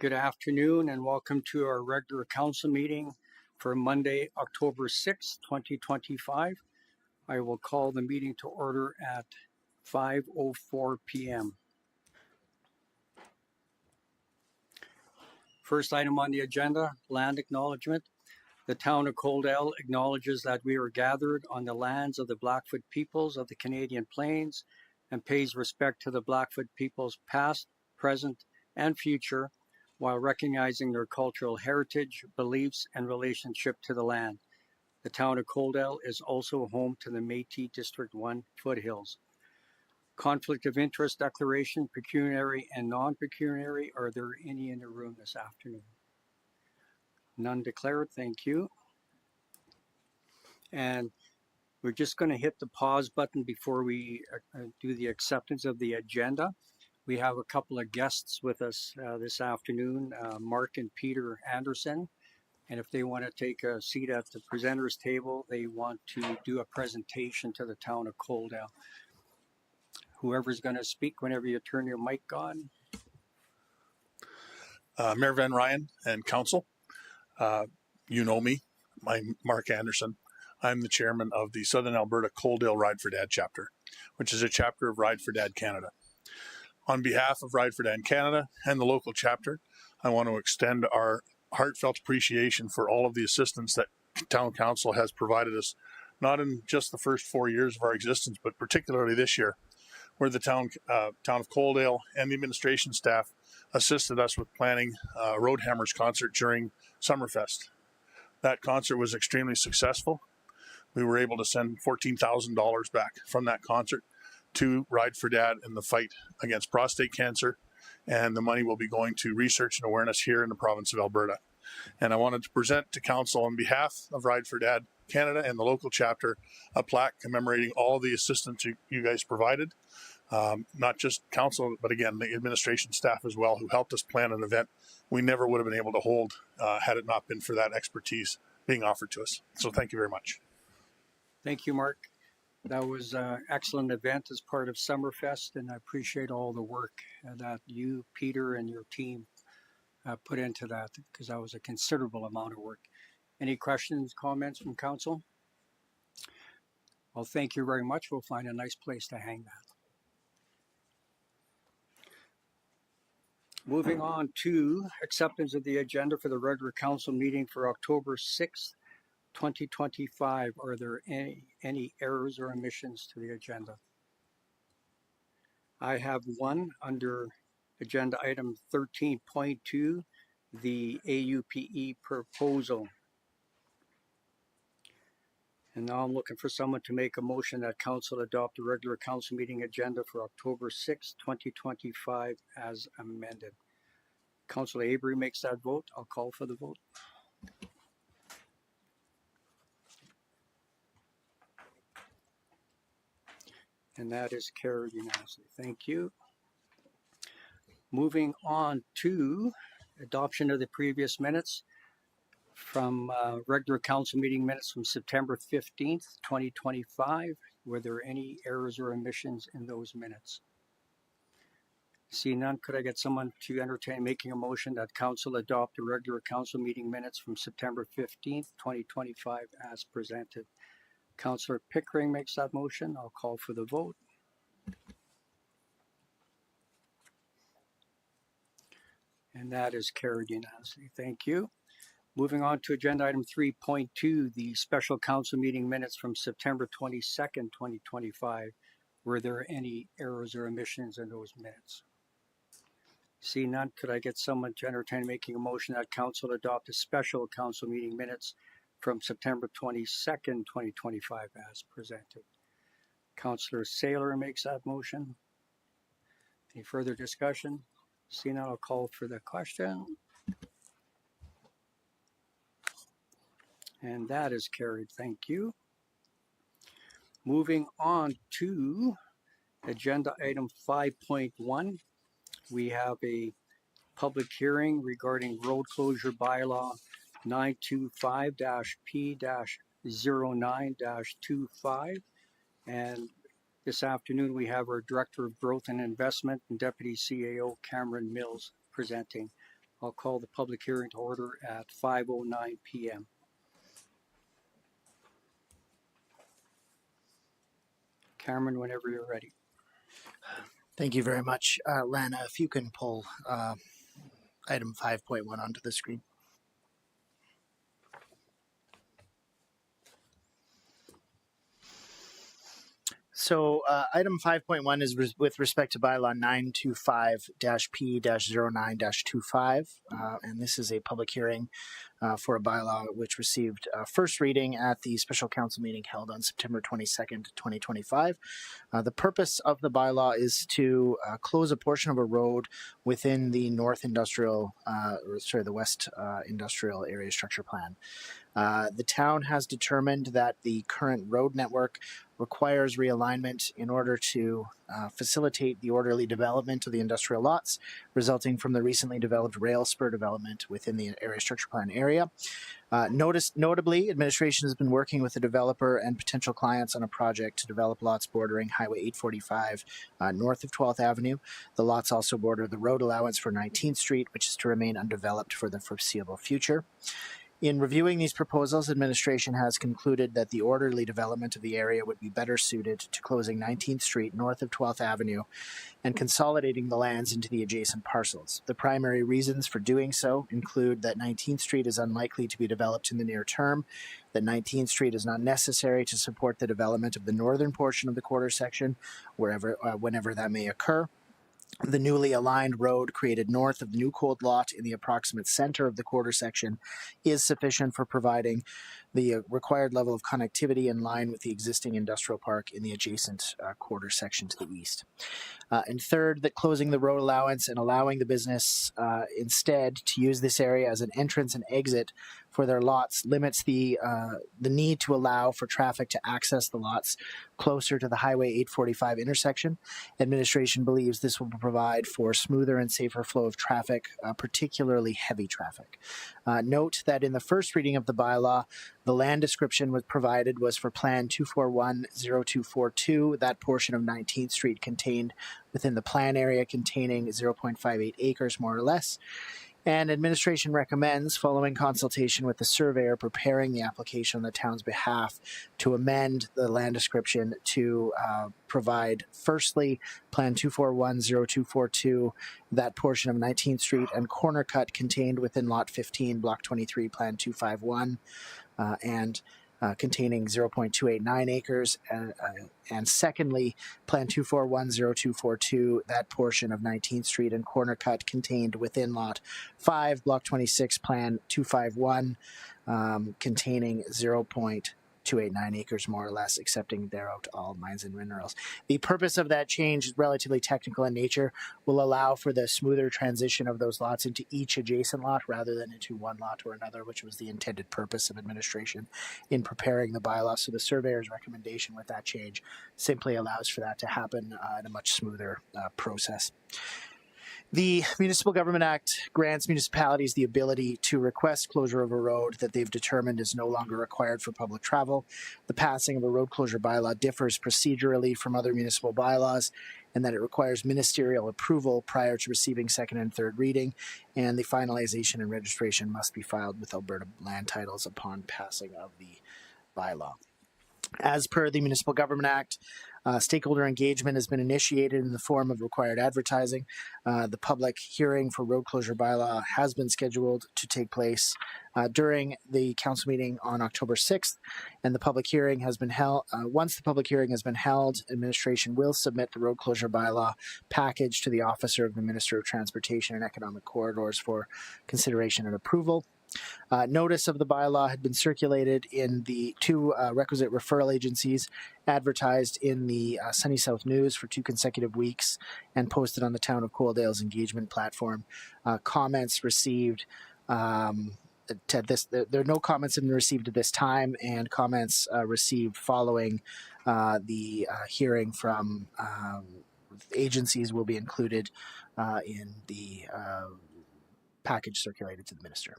Good afternoon and welcome to our regular council meeting for Monday, October 6th, 2025. I will call the meeting to order at 5:04 p.m. First item on the agenda, land acknowledgement. The town of Coaldale acknowledges that we are gathered on the lands of the Blackfoot peoples of the Canadian Plains and pays respect to the Blackfoot peoples past, present, and future, while recognizing their cultural heritage, beliefs, and relationship to the land. The town of Coaldale is also home to the Métis District 1 foothills. Conflict of interest declaration, pecuniary and non-pecuniary. Are there any in the room this afternoon? None declared, thank you. And we're just going to hit the pause button before we do the acceptance of the agenda. We have a couple of guests with us this afternoon, Mark and Peter Anderson. And if they want to take a seat at the presenters table, they want to do a presentation to the town of Coaldale. Whoever's going to speak, whenever you turn your mic on. Mayor Van Rijn and council, you know me, I'm Mark Anderson. I'm the chairman of the Southern Alberta Coaldale Ride for Dad chapter, which is a chapter of Ride for Dad Canada. On behalf of Ride for Dad Canada and the local chapter, I want to extend our heartfelt appreciation for all of the assistance that town council has provided us, not in just the first 4 years of our existence, but particularly this year, where the town of Coaldale and the administration staff assisted us with planning a Roadhammers concert during Summerfest. That concert was extremely successful. We were able to send $14,000 back from that concert to Ride for Dad in the fight against prostate cancer, and the money will be going to research and awareness here in the province of Alberta. And I wanted to present to council on behalf of Ride for Dad Canada and the local chapter a plaque commemorating all the assistance you guys provided. Not just council, but again, the administration staff as well, who helped us plan an event we never would have been able to hold had it not been for that expertise being offered to us. So thank you very much. Thank you, Mark. That was an excellent event as part of Summerfest, and I appreciate all the work that you, Peter, and your team put into that, because that was a considerable amount of work. Any questions, comments from council? Well, thank you very much. We'll find a nice place to hang that. Moving on to acceptance of the agenda for the regular council meeting for October 6th, 2025. Are there any errors or omissions to the agenda? I have one under agenda item 13.2, the AUPE proposal. And now I'm looking for someone to make a motion that council adopt the regular council meeting agenda for October 6, 2025 as amended. Councilor Avery makes that vote. I'll call for the vote. And that is carried unanimously. Thank you. Moving on to adoption of the previous minutes from regular council meeting minutes from September 15th, 2025. Were there any errors or omissions in those minutes? See none, could I get someone to entertain making a motion that council adopt the regular council meeting minutes from September 15th, 2025 as presented? Councillor Pickering makes that motion. I'll call for the vote. And that is carried unanimously. Thank you. Moving on to agenda item 3.2, the special council meeting minutes from September 22nd, 2025. Were there any errors or omissions in those minutes? See none, could I get someone to entertain making a motion that council adopt a special council meeting minutes from September 22nd, 2025 as presented? Councillor Saylor makes that motion. Any further discussion? See none, I'll call for the question. And that is carried. Thank you. Moving on to agenda item 5.1. We have a public hearing regarding road closure bylaw 925-P-09-25. And this afternoon we have our Director of Growth and Investment and Deputy CAO Cameron Mills presenting. I'll call the public hearing to order at 5:09 p.m. Cameron, whenever you're ready. Thank you very much. Lana, if you can pull item 5.1 onto the screen. So item 5.1 is with respect to bylaw 925-P-09-25, and this is a public hearing for a bylaw which received first reading at the special council meeting held on September 22nd, 2025. The purpose of the bylaw is to close a portion of a road within the West Industrial Area Structure Plan. The town has determined that the current road network requires realignment in order to facilitate the orderly development of the industrial lots resulting from the recently developed rail spur development within the area structure plan area. Notably, administration has been working with the developer and potential clients on a project to develop lots bordering Highway 845 north of 12th Avenue. The lots also border the road allowance for 19th Street, which is to remain undeveloped for the foreseeable future. In reviewing these proposals, administration has concluded that the orderly development of the area would be better suited to closing 19th Street north of 12th Avenue and consolidating the lands into the adjacent parcels. The primary reasons for doing so include that 19th Street is unlikely to be developed in the near term, that 19th Street is not necessary to support the development of the northern portion of the quarter section, whenever that may occur. The newly aligned road created north of the new cold lot in the approximate center of the quarter section is sufficient for providing the required level of connectivity in line with the existing industrial park in the adjacent quarter section to the east. And third, that closing the road allowance and allowing the business instead to use this area as an entrance and exit for their lots limits the need to allow for traffic to access the lots closer to the Highway 845 intersection. Administration believes this will provide for smoother and safer flow of traffic, particularly heavy traffic. Note that in the first reading of the bylaw, the land description provided was for Plan 241-0242, that portion of 19th Street contained within the plan area containing 0.58 acres, more or less. And administration recommends, following consultation with the surveyor preparing the application on the town's behalf, to amend the land description to provide, firstly, Plan 241-0242, that portion of 19th Street and corner cut contained within Lot 15, Block 23, Plan 251, and containing 0.289 acres, and secondly, Plan 241-0242, that portion of 19th Street and corner cut contained within Lot 5, Block 26, Plan 251, containing 0.289 acres, more or less, excepting thereof all mines and minerals. The purpose of that change is relatively technical in nature, will allow for the smoother transition of those lots into each adjacent lot rather than into one lot or another, which was the intended purpose of administration in preparing the bylaw. So the surveyor's recommendation with that change simply allows for that to happen in a much smoother process. The Municipal Government Act grants municipalities the ability to request closure of a road that they've determined is no longer required for public travel. The passing of a road closure bylaw differs procedurally from other municipal bylaws in that it requires ministerial approval prior to receiving second and third reading, and the finalization and registration must be filed with Alberta land titles upon passing of the bylaw. As per the Municipal Government Act, stakeholder engagement has been initiated in the form of required advertising. The public hearing for road closure bylaw has been scheduled to take place during the council meeting on October 6th, and the public hearing has been held. Once the public hearing has been held, administration will submit the road closure bylaw package to the Officer of the Minister of Transportation and Economic Corridors for consideration and approval. Notice of the bylaw had been circulated in the two requisite referral agencies, advertised in the Sunny South News for 2 consecutive weeks, and posted on the Town of Coaldale's engagement platform. Comments received to this. There are no comments have been received at this time, and comments received following the hearing from agencies will be included in the package circulated to the Minister.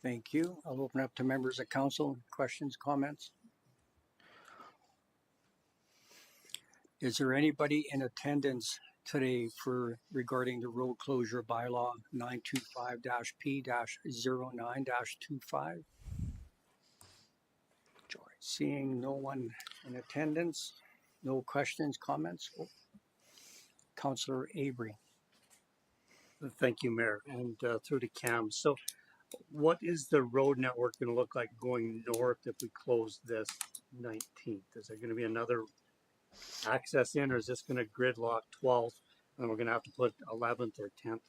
Thank you. I'll open up to members of council. Questions, comments? Is there anybody in attendance today for regarding the road closure bylaw 925-P-09-25. Seeing no one in attendance, no questions, comments. Oh, Councillor Avery. Thank you, Mayor, and through to Cam. So what is the road network going to look like going north if we close this 19th? Is there going to be another access in, or is this going to gridlock 12th, and we're going to have to put 11th or 10th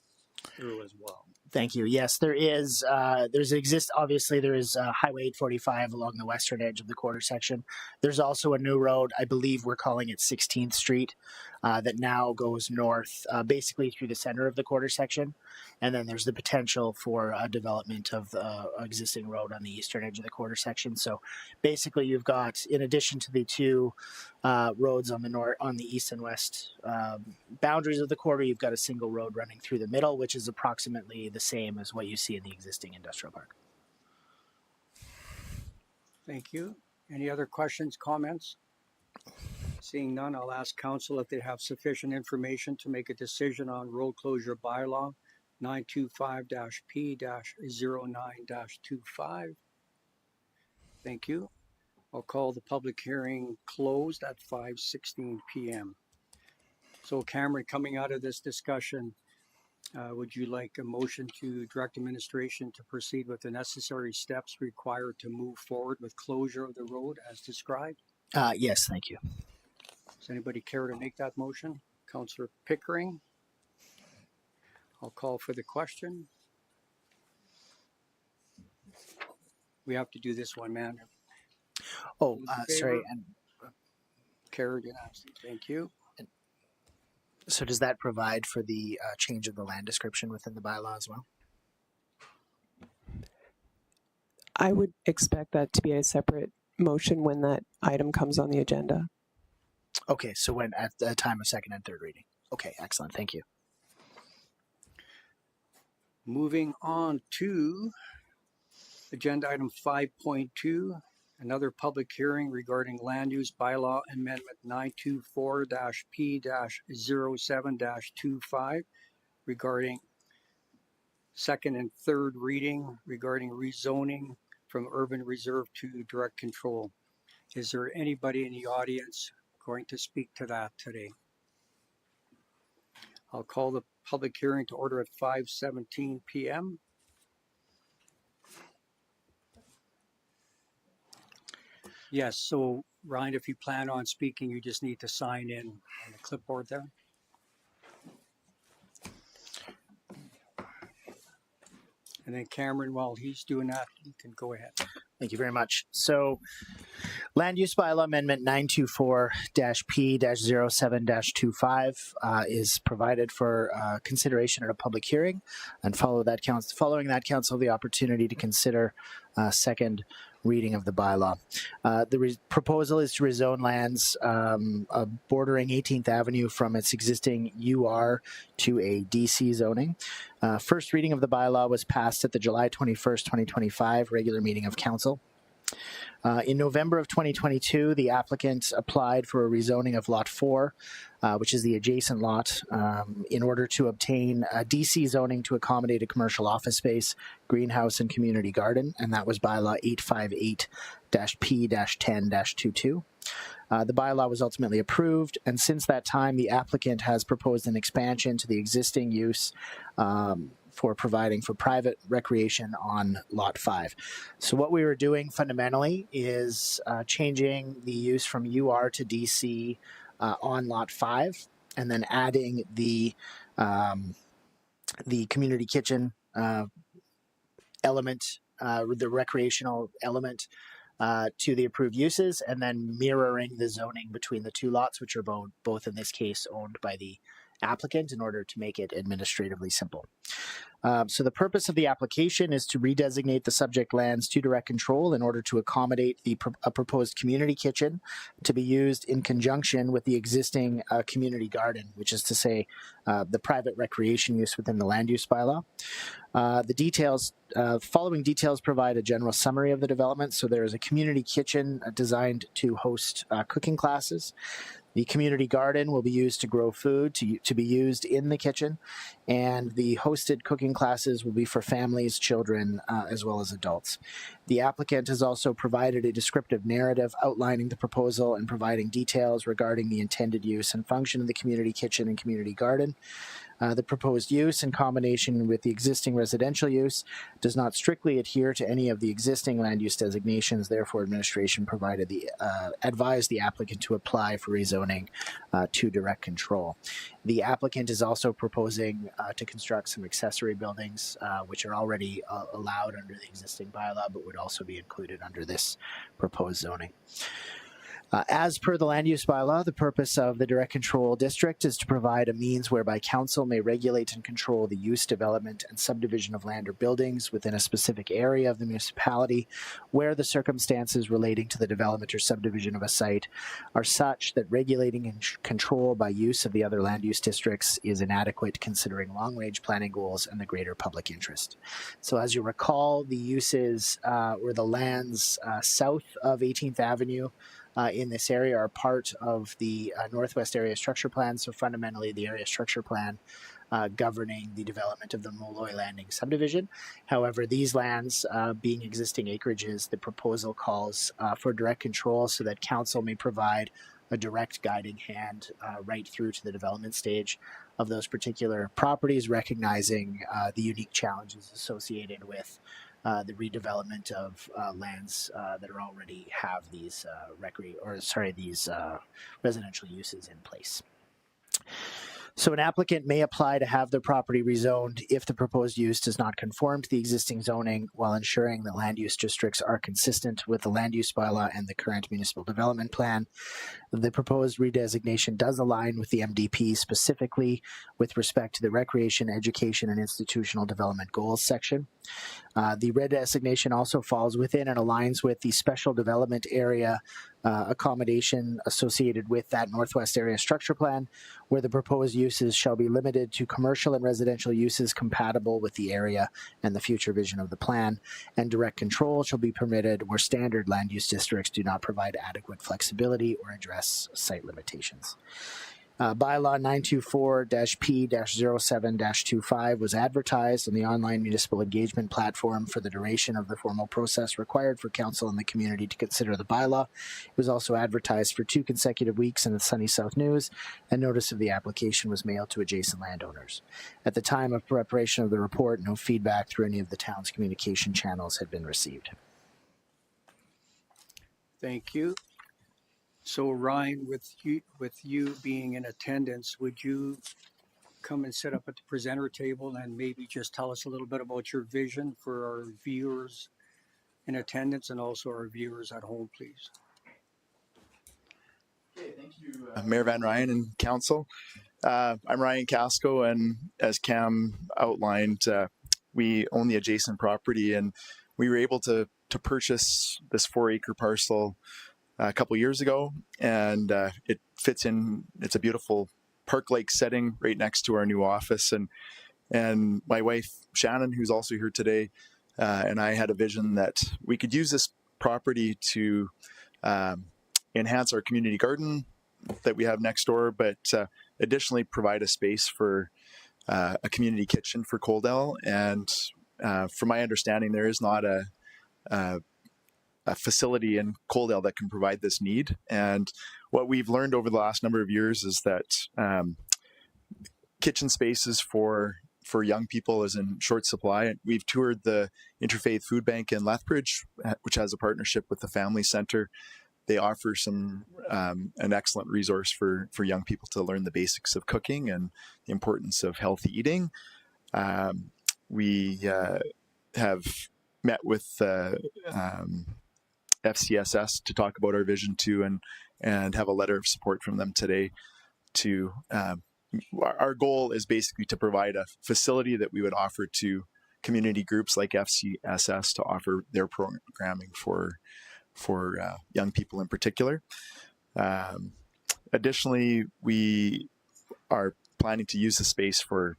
through as well? Thank you. Yes, there is. Obviously, there is Highway 845 along the western edge of the quarter section. There's also a new road, I believe we're calling it 16th Street, that now goes north, basically through the center of the quarter section. And then there's the potential for development of the existing road on the eastern edge of the quarter section. So basically, you've got, in addition to the two roads on the east and west boundaries of the quarter, you've got a single road running through the middle, which is approximately the same as what you see in the existing industrial park. Thank you. Any other questions, comments? Seeing none, I'll ask council if they have sufficient information to make a decision on road closure bylaw 925-P-09-25. Thank you. I'll call the public hearing closed at 5:16 p.m. So Cameron, coming out of this discussion, would you like a motion to direct administration to proceed with the necessary steps required to move forward with closure of the road as described? Yes, thank you. Does anybody care to make that motion? Councillor Pickering. I'll call for the question. We have to do this one, man. Oh, sorry. And Carried unanimously. Thank you. so does that provide for the change of the land description within the bylaw as well? I would expect that to be a separate motion when that item comes on the agenda. Okay, so when at the time of second and third reading. Okay, excellent. Thank you. Moving on to agenda item 5.2, another public hearing regarding land use bylaw amendment 924-P-07-25 regarding second and third reading regarding rezoning from urban reserve to direct control. Is there anybody in the audience going to speak to that today? I'll call the public hearing to order at 5:17 p.m. Yes, so Ryan, if you plan on speaking, you just need to sign in on the clipboard there. And then Cameron, while he's doing that, you can go ahead. Thank you very much. So, Land Use Bylaw Amendment 924-P-07-25 is provided for consideration at a public hearing, and following that, council the opportunity to consider second reading of the bylaw. The proposal is to rezone lands bordering 18th Avenue from its existing UR to a DC zoning. First reading of the bylaw was passed at the July 21st, 2025 regular meeting of council. In November of 2022, the applicant applied for a rezoning of Lot 4, which is the adjacent lot, in order to obtain a DC zoning to accommodate a commercial office space, greenhouse, and community garden, and that was bylaw 858-P-10-22. The bylaw was ultimately approved, and since that time, the applicant has proposed an expansion to the existing use for providing for private recreation on Lot 5. So what we were doing fundamentally is changing the use from UR to DC on Lot 5, and then adding the community kitchen element, the recreational element to the approved uses, and then mirroring the zoning between the two lots, which are both in this case owned by the applicant, in order to make it administratively simple. So the purpose of the application is to redesignate the subject lands to direct control in order to accommodate a proposed community kitchen to be used in conjunction with the existing community garden, which is to say the private recreation use within the land use bylaw. Following details provide a general summary of the development. So there is a community kitchen designed to host cooking classes. The community garden will be used to grow food to be used in the kitchen, and the hosted cooking classes will be for families, children, as well as adults. The applicant has also provided a descriptive narrative outlining the proposal and providing details regarding the intended use and function of the community kitchen and community garden. The proposed use, in combination with the existing residential use, does not strictly adhere to any of the existing land use designations. Therefore, administration advised the applicant to apply for rezoning to direct control. The applicant is also proposing to construct some accessory buildings, which are already allowed under the existing bylaw, but would also be included under this proposed zoning. As per the land use bylaw, the purpose of the direct control district is to provide a means whereby council may regulate and control the use, development, and subdivision of land or buildings within a specific area of the municipality where the circumstances relating to the development or subdivision of a site are such that regulating and control by use of the other land use districts is inadequate considering long-range planning goals and the greater public interest. So as you recall, the uses or the lands south of 18th Avenue in this area are part of the Northwest Area Structure Plan. So fundamentally, the Area Structure Plan governing the development of the Molloy Landing subdivision. However, these lands being existing acreages, the proposal calls for direct control so that council may provide a direct guiding hand right through to the development stage of those particular properties, recognizing the unique challenges associated with the redevelopment of lands that are already have these residential uses in place. So an applicant may apply to have their property rezoned if the proposed use does not conform to the existing zoning while ensuring that land use districts are consistent with the land use bylaw and the current municipal development plan. The proposed redesignation does align with the MDP specifically with respect to the recreation, education, and institutional development goals section. The redesignation also falls within and aligns with the special development area accommodation associated with that Northwest Area Structure Plan, where the proposed uses shall be limited to commercial and residential uses compatible with the area and the future vision of the plan, and direct control shall be permitted where standard land use districts do not provide adequate flexibility or address site limitations. Bylaw 924-P-07-25 was advertised on the online municipal engagement platform for the duration of the formal process required for council and the community to consider the bylaw. It was also advertised for 2 consecutive weeks in the Sunny South News, and notice of the application was mailed to adjacent landowners. At the time of preparation of the report, no feedback through any of the town's communication channels had been received. Thank you. So Ryan, with you being in attendance, would you come and sit up at the presenter table and maybe just tell us a little bit about your vision for our viewers in attendance and also our viewers at home, please? Okay, thank you, Mayor Van Rijn and Council. I'm Ryan Casco, and as Cam outlined, we own the adjacent property, and we were able to purchase this 4-acre parcel a couple years ago, and it fits in. It's a beautiful park-like setting right next to our new office, and my wife Shannon, who's also here today, and I had a vision that we could use this property to enhance our community garden that we have next door, but additionally provide a space for a community kitchen for Coldell. And from my understanding, there is not a facility in Coldell that can provide this need. And what we've learned over the last number of years is that kitchen spaces for young people is in short supply. We've toured the Interfaith Food Bank in Lethbridge, which has a partnership with the Family Center. They offer an excellent resource for young people to learn the basics of cooking and the importance of healthy eating. We have met with FCSS to talk about our vision too, and have a letter of support from them today. Our goal is basically to provide a facility that we would offer to community groups like FCSS to offer their programming for young people in particular. Additionally, we are planning to use the space for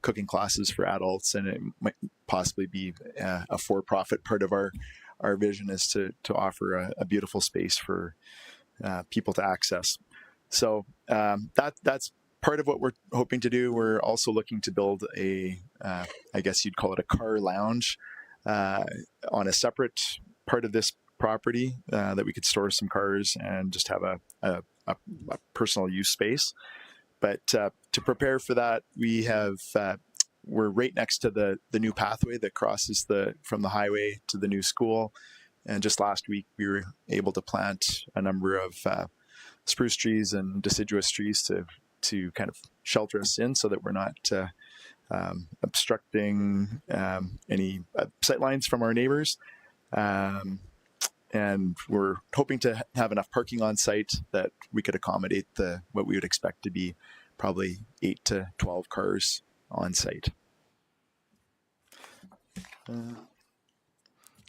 cooking classes for adults, and it might possibly be a for-profit part of our vision is to offer a beautiful space for people to access. So that's part of what we're hoping to do. We're also looking to build I guess you'd call it a car lounge on a separate part of this property that we could store some cars and just have a personal use space. But to prepare for that, we're right next to the new pathway that crosses from the highway to the new school. And just last week, we were able to plant a number of spruce trees and deciduous trees to kind of shelter us in, so that we're not obstructing any sight lines from our neighbors. And we're hoping to have enough parking on site that we could accommodate what we would expect to be probably 8 to 12 cars on site.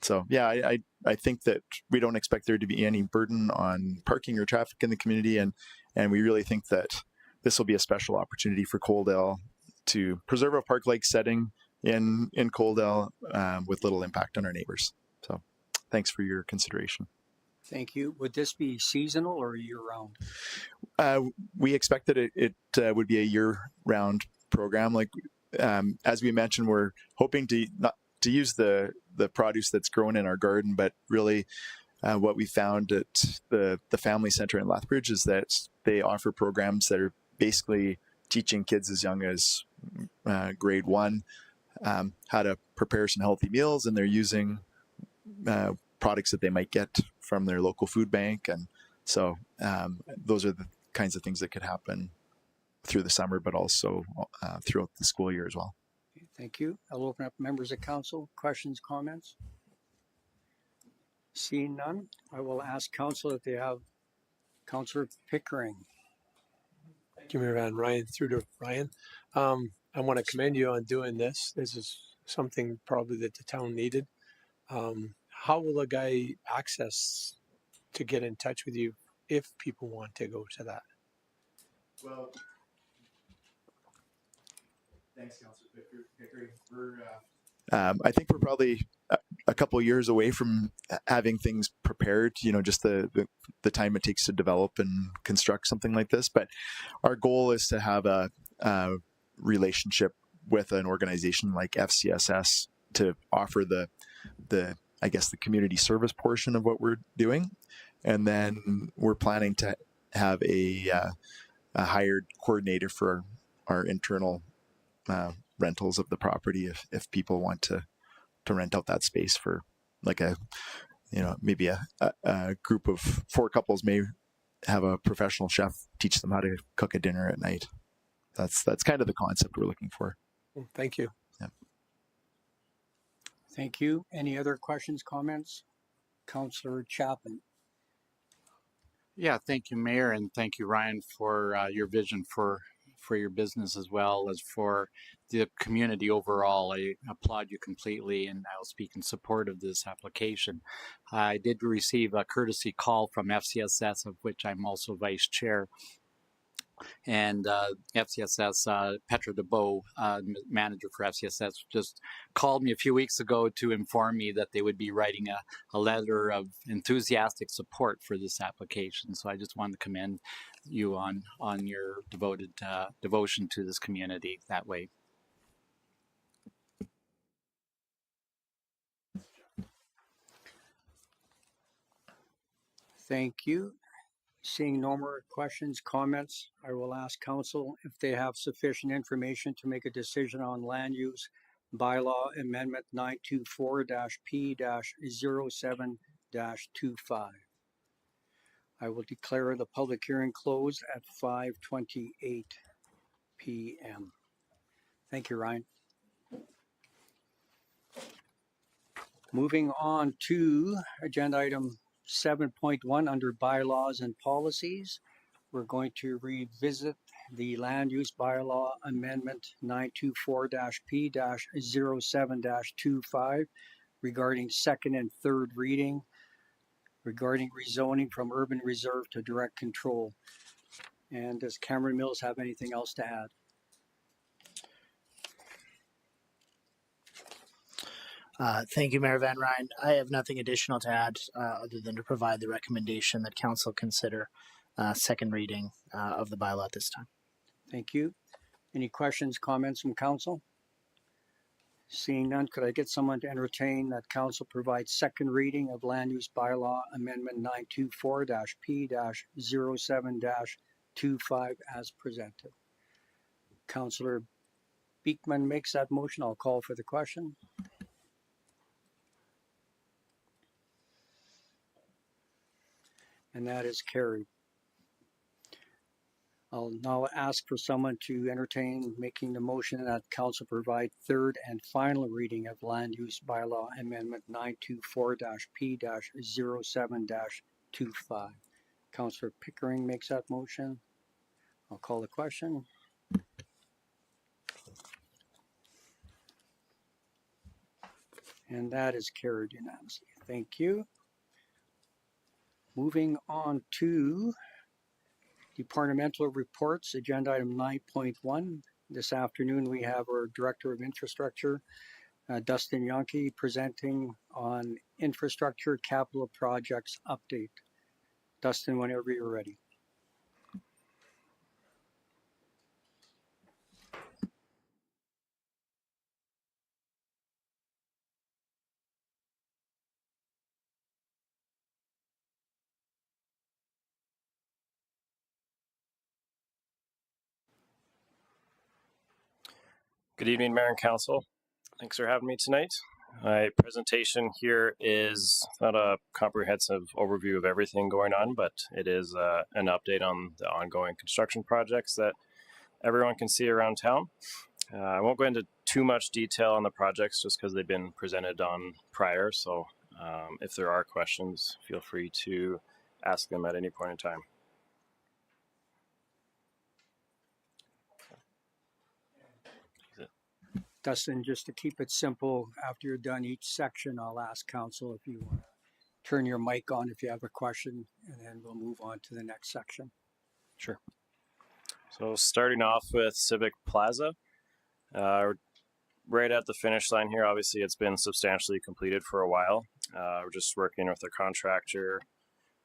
So yeah, I think that we don't expect there to be any burden on parking or traffic in the community, and we really think that this will be a special opportunity for Coaldale to preserve a park-like setting in Coaldale with little impact on our neighbors. So thanks for your consideration. Thank you. Would this be seasonal or year-round? We expect that it would be a year-round program. Like as we mentioned, we're hoping to not to use the produce that's grown in our garden, but really what we found at the Family Center in Lethbridge is that they offer programs that are basically teaching kids as young as grade 1 how to prepare some healthy meals, and they're using products that they might get from their local food bank. And so those are the kinds of things that could happen through the summer, but also throughout the school year as well. Thank you. I'll open up members of council. Questions, comments? Seeing none, I will ask council if they have Councillor Pickering. Thank you, Mayor Van Rijn. Through to Ryan. I want to commend you on doing this. This is something probably that the town needed. How will a guy access to get in touch with you if people want to go to that? Well, thanks, Councillor Pickering. I think we're probably a couple of years away from having things prepared, just the time it takes to develop and construct something like this. But our goal is to have a relationship with an organization like FCSS to offer the community service portion of what we're doing. And then we're planning to have a hired coordinator for our internal rentals of the property if people want to rent out that space for like maybe a group of 4 couples may have a professional chef teach them how to cook a dinner at night. That's kind of the concept we're looking for. Thank you. Yeah. Thank you. Any other questions, comments? Councillor Chapman. Yeah, thank you, Mayor, and thank you, Ryan, for your vision for your business as well as for the community overall. I applaud you completely, and I'll speak in support of this application. I did receive a courtesy call from FCSS, of which I'm also vice chair. And FCSS, Petra DeBow, manager for FCSS, just called me a few weeks ago to inform me that they would be writing a letter of enthusiastic support for this application. So I just wanted to commend you on your devoted devotion to this community that way. Thank you. Seeing no more questions, comments, I will ask council if they have sufficient information to make a decision on land use bylaw amendment 924-P-07-25. I will declare the public hearing closed at 5:28 p.m. Thank you, Ryan. Moving on to agenda item 7.1 under bylaws and policies. We're going to revisit the land use bylaw amendment 924-P-07-25 regarding second and third reading regarding rezoning from urban reserve to direct control. And does Cameron Mills have anything else to add? Thank you, Mayor Van Rijn. I have nothing additional to add other than to provide the recommendation that council consider second reading of the bylaw at this time. Thank you. Any questions, comments from council? Seeing none, could I get someone to entertain that council provides second reading of Land Use Bylaw Amendment 924-P-07-25 as presented? Councillor Beekman makes that motion. I'll call for the question. And that is carried. I'll now ask for someone to entertain making the motion that council provide third and final reading of Land Use Bylaw Amendment 924-P-07-25. Councillor Pickering makes that motion. I'll call the question. And that is carried unanimously. Thank you. Moving on to departmental reports, agenda item 9.1. This afternoon we have our Director of Infrastructure, Dustin Yanke, presenting on infrastructure capital projects update. Dustin, whenever you're ready. Good evening, Mayor and Council. Thanks for having me tonight. My presentation here is not a comprehensive overview of everything going on, but it is an update on the ongoing construction projects that everyone can see around town. I won't go into too much detail on the projects just because they've been presented on prior. So if there are questions, feel free to ask them at any point in time. Dustin, just to keep it simple, after you're done each section, I'll ask council if you want to turn your mic on if you have a question, and then we'll move on to the next section. Sure. So starting off with Civic Plaza, right at the finish line here. Obviously, it's been substantially completed for a while. We're just working with the contractor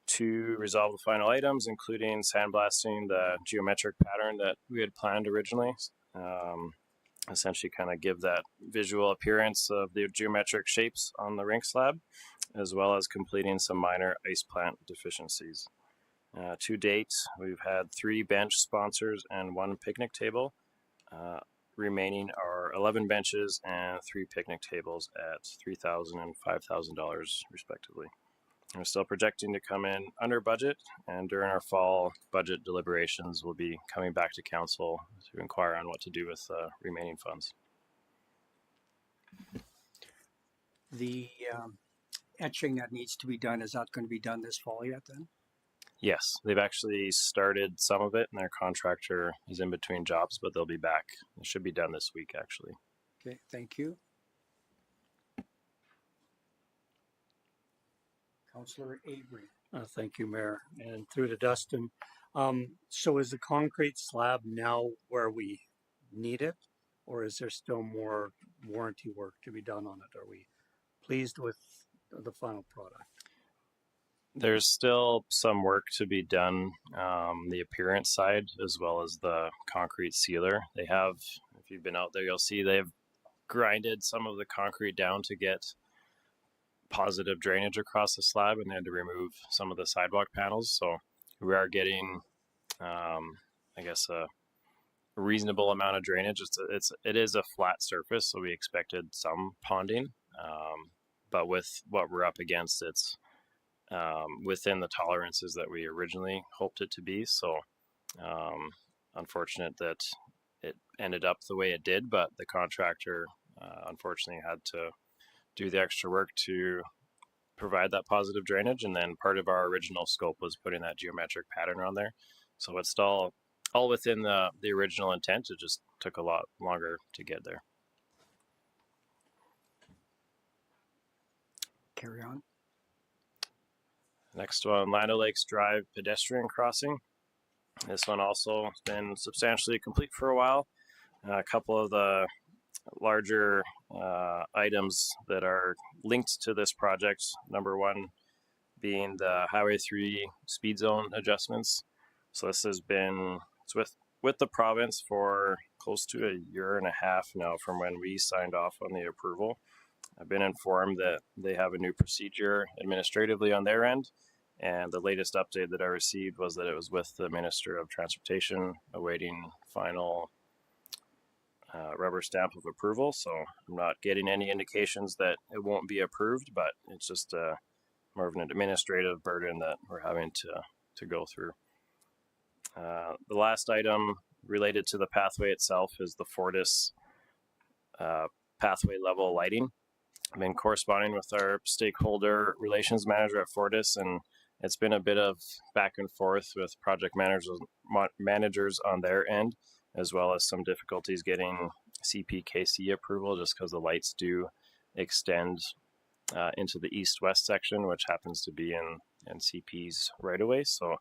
to resolve the final items, including sandblasting the geometric pattern that we had planned originally. Essentially kind of give that visual appearance of the geometric shapes on the rink slab, as well as completing some minor ice plant deficiencies. To date, we've had 3 bench sponsors and 1 picnic table. Remaining are 11 benches and 3 picnic tables at $3,000 and $5,000 respectively. We're still projecting to come in under budget, and during our fall budget deliberations, we'll be coming back to council to inquire on what to do with remaining funds. The etching that needs to be done, is that going to be done this fall yet then? Yes, they've actually started some of it, and their contractor is in between jobs, but they'll be back. It should be done this week, actually. Okay, thank you. Councillor Avery. Thank you, Mayor, and through to Dustin. So is the concrete slab now where we need it, or is there still more warranty work to be done on it? Are we pleased with the final product? There's still some work to be done, the appearance side, as well as the concrete sealer. They have, if you've been out there, you'll see they've grinded some of the concrete down to get positive drainage across the slab, and they had to remove some of the sidewalk panels. So we are getting, I guess, a reasonable amount of drainage. It is a flat surface, so we expected some ponding, but with what we're up against, it's within the tolerances that we originally hoped it to be. So unfortunate that it ended up the way it did, but the contractor unfortunately had to do the extra work to provide that positive drainage, and then part of our original scope was putting that geometric pattern on there. So it's all within the original intent. It just took a lot longer to get there. Carry on. Next one, Land O'Lakes Drive pedestrian crossing. This one also has been substantially complete for a while. A couple of the larger items that are linked to this project. Number one being the Highway 3 speed zone adjustments. So this has been with the province for close to a year and a half now from when we signed off on the approval. I've been informed that they have a new procedure administratively on their end, and the latest update that I received was that it was with the Minister of Transportation awaiting final rubber stamp of approval. So I'm not getting any indications that it won't be approved, but it's just more of an administrative burden that we're having to go through. The last item related to the pathway itself is the Fortis pathway level lighting. I've been corresponding with our stakeholder relations manager at Fortis, and it's been a bit of back and forth with project managers on their end, as well as some difficulties getting CPKC approval just because the lights do extend into the east-west section, which happens to be in CP's right away. So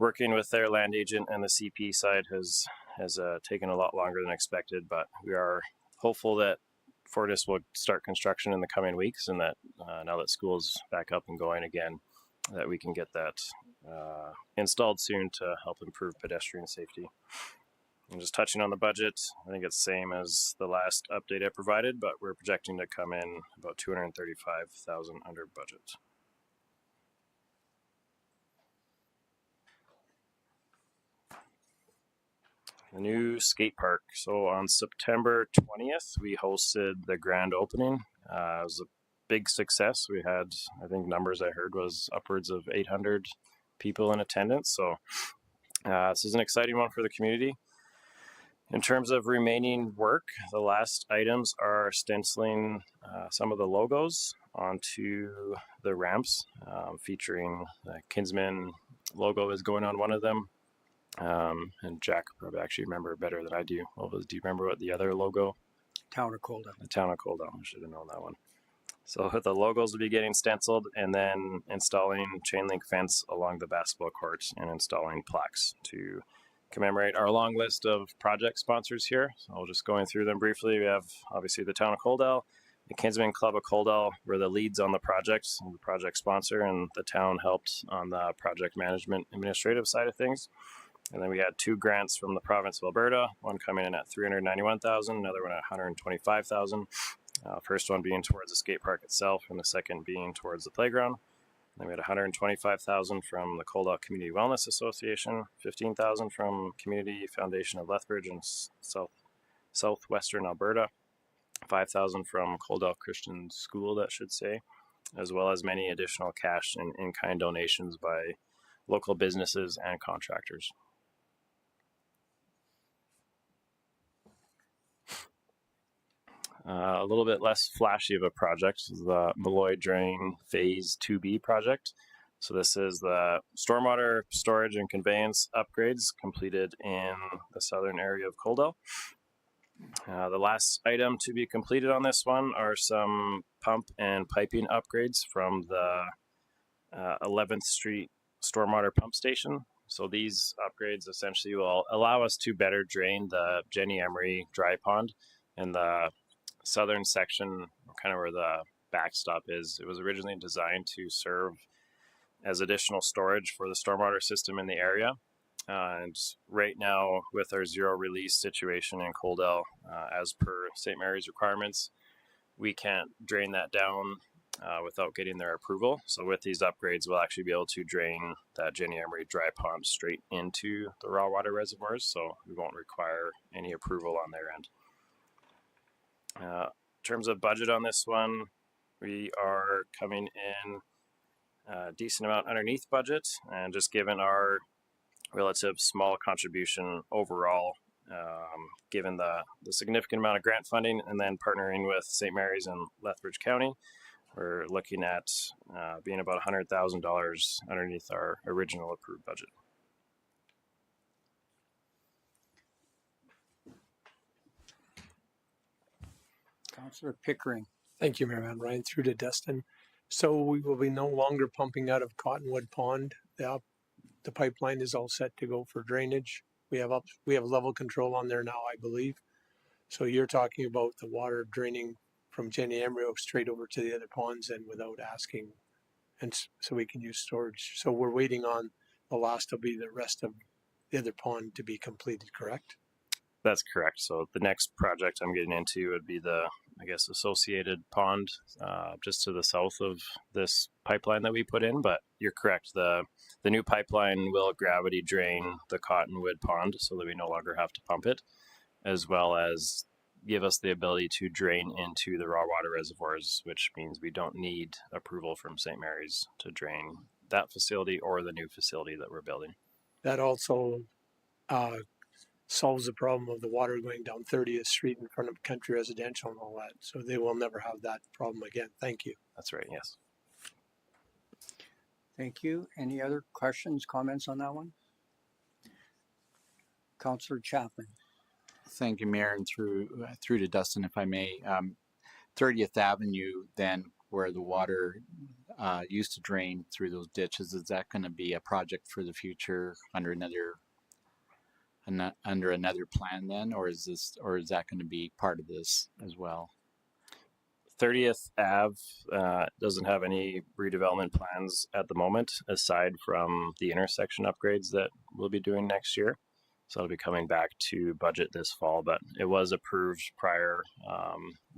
working with their land agent and the CP side has taken a lot longer than expected, but we are hopeful that Fortis will start construction in the coming weeks, and that now that school's back up and going again, that we can get that installed soon to help improve pedestrian safety. And just touching on the budget, I think it's the same as the last update I provided, but we're projecting to come in about $235,000 under budget. The new skate park. So on September 20th, we hosted the grand opening. It was a big success. We had, I think numbers I heard was upwards of 800 people in attendance. So this is an exciting one for the community. In terms of remaining work, the last items are stenciling some of the logos onto the ramps, featuring the Kinsman logo is going on one of them. And Jack probably actually remember better than I do. Do you remember what the other logo? Town of Coldell. The Town of Coldell. I should have known that one. So the logos will be getting stenciled, and then installing chain link fence along the basketball courts and installing plaques to commemorate our long list of project sponsors here. So I'll just going through them briefly. We have obviously the Town of Coldell, the Kinsman Club of Coldell were the leads on the project, the project sponsor, and the town helped on the project management administrative side of things. And then we had 2 grants from the province of Alberta, one coming in at $391,000, another one at $125,000. First one being towards the skate park itself, and the second being towards the playground. Then we had $125,000 from the Coldell Community Wellness Association, $15,000 from Community Foundation of Lethbridge in southwestern Alberta, $5,000 from Coldell Christian School, that should say, as well as many additional cash and in-kind donations by local businesses and contractors. A little bit less flashy of a project is the Malloy Drain Phase 2B project. So this is the stormwater storage and conveyance upgrades completed in the southern area of Coldell. The last item to be completed on this one are some pump and piping upgrades from the 11th Street stormwater pump station. So these upgrades essentially will allow us to better drain the Jenny Emery dry pond in the southern section, kind of where the backstop is. It was originally designed to serve as additional storage for the stormwater system in the area. And right now, with our zero release situation in Coldell, as per St. Mary's requirements, we can't drain that down without getting their approval. So with these upgrades, we'll actually be able to drain that Jenny Emery dry pond straight into the raw water reservoirs, so we won't require any approval on their end. In terms of budget on this one, we are coming in a decent amount underneath budget, and just given our relative small contribution overall, given the significant amount of grant funding, and then partnering with St. Mary's and Lethbridge County, we're looking at being about $100,000 underneath our original approved budget. Councillor Pickering. Thank you, Mayor Van Rijn. Through to Dustin. So we will be no longer pumping out of Cottonwood Pond. The pipeline is all set to go for drainage. We have level control on there now, I believe. So you're talking about the water draining from Jenny Emery straight over to the other ponds and without asking, and so we can use storage. So we're waiting on the last will be the rest of the other pond to be completed, correct? That's correct. So the next project I'm getting into would be the, I guess, associated pond, just to the south of this pipeline that we put in. But you're correct. The new pipeline will gravity drain the Cottonwood pond so that we no longer have to pump it, as well as give us the ability to drain into the raw water reservoirs, which means we don't need approval from St. Mary's to drain that facility or the new facility that we're building. That also solves the problem of the water going down 30th Street in front of Country Residential and all that. So they will never have that problem again. Thank you. That's right, yes. Thank you. Any other questions, comments on that one? Councillor Chapman. Thank you, Mayor, and through to Dustin, if I may. 30th Avenue, then, where the water used to drain through those ditches, is that going to be a project for the future under another plan then, or is that going to be part of this as well? 30th Ave doesn't have any redevelopment plans at the moment, aside from the intersection upgrades that we'll be doing next year. So it'll be coming back to budget this fall, but it was approved prior,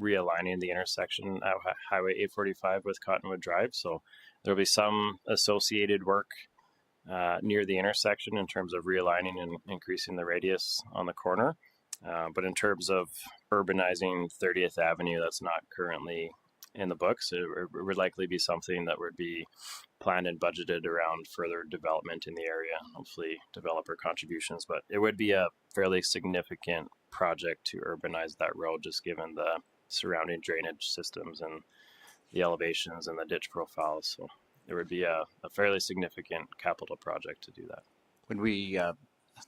realigning the intersection at Highway 845 with Cottonwood Drive. So there'll be some associated work near the intersection in terms of realigning and increasing the radius on the corner. But in terms of urbanizing 30th Avenue, that's not currently in the books. It would likely be something that would be planned and budgeted around further development in the area, hopefully developer contributions. But it would be a fairly significant project to urbanize that road, just given the surrounding drainage systems and the elevations and the ditch profiles. So there would be a fairly significant capital project to do that. When we